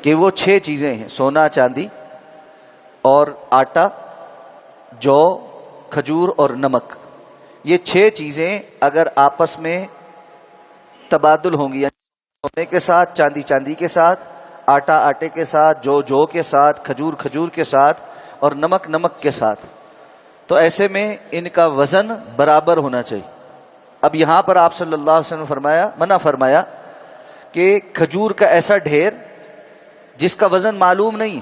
کہ وہ 6 چیزیں ہیں: سونا چاندی اور آٹا، جو، کھجور اور نمک۔ یہ 6 چیزیں اگر آپس میں تبادل ہوں گی، یعنی سونے کے ساتھ، چاندی چاندی کے ساتھ، آٹا آٹے کے ساتھ، جو کے ساتھ، کھجور کھجور کے ساتھ اور نمک نمک کے ساتھ، تو ایسے میں ان کا وزن برابر ہونا چاہیے۔ اب یہاں پر آپ صلی اللہ علیہ وسلم منع فرمایا کہ کھجور کا ایسا ڈھیر جس کا وزن معلوم نہیں،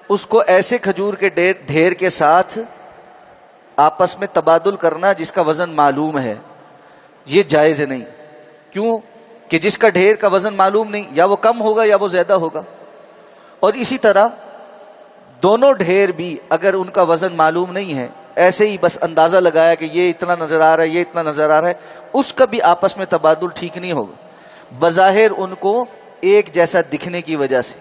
اس کو ایسے کھجور کے ڈھیر کے ساتھ آپس میں تبادل کرنا جس کا وزن معلوم ہے، یہ جائز نہیں۔ کیوں؟ کہ جس کا ڈھیر کا وزن معلوم نہیں، یا وہ کم ہوگا یا وہ زیادہ ہوگا۔ اور اسی طرح دونوں ڈھیر بھی اگر ان کا وزن معلوم نہیں ہے، ایسے ہی بس اندازہ لگایا کہ یہ اتنا نظر آ رہا ہے، یہ اتنا نظر آ رہا ہے، اس کا بھی آپس میں تبادل ٹھیک نہیں ہوگا، بظاہر ان کو ایک جیسا دکھنے کی وجہ سے،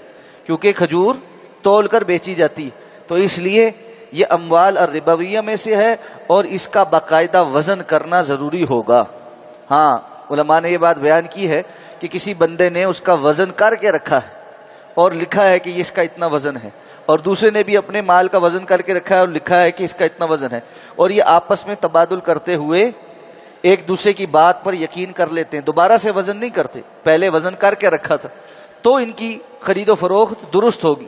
کیونکہ کھجور تول کر بیچی جاتی، تو اس لیے یہ اموال الربویہ میں سے ہے اور اس کا باقاعدہ وزن کرنا ضروری ہوگا۔ ہاں، علماء نے یہ بات بیان کی ہے کہ کسی بندے نے اس کا وزن کر کے رکھا ہے اور لکھا ہے کہ یہ اس کا اتنا وزن ہے، اور دوسرے نے بھی اپنے مال کا وزن کر کے رکھا ہے اور لکھا ہے کہ اس کا اتنا وزن ہے، اور یہ آپس میں تبادل کرتے ہوئے ایک دوسرے کی بات پر یقین کر لیتے ہیں، دوبارہ سے وزن نہیں کرتے، پہلے وزن کر کے رکھا تھا، تو ان کی خرید و فروخت درست ہوگی۔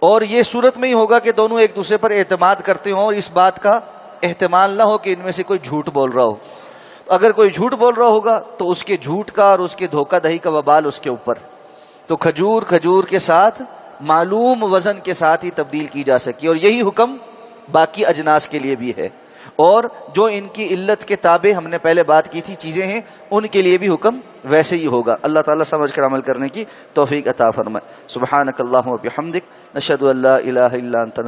اور یہ صورت میں ہی ہوگا کہ دونوں ایک دوسرے پر اعتماد کرتے ہوں اور اس بات کا احتمال نہ ہو کہ ان میں سے کوئی جھوٹ بول رہا ہو۔ اگر کوئی جھوٹ بول رہا ہوگا تو اس کے جھوٹ کا اور اس کے دھوکہ دہی کا وبال اس کے اوپر۔ تو کھجور کے ساتھ معلوم وزن کے ساتھ ہی تبدیل کی جا سکی، اور یہی حکم باقی اجناس کے لیے بھی ہے، اور جو ان کی علت کے تابع ہم نے پہلے بات کی تھی چیزیں ہیں، ان کے لیے بھی حکم ویسے ہی ہوگا۔ اللہ تعالیٰ سمجھ کر عمل کرنے کی توفیق عطا فرمائے۔ سبحانک اللہم و بحمدک، نشہد ان لا الہ الا انت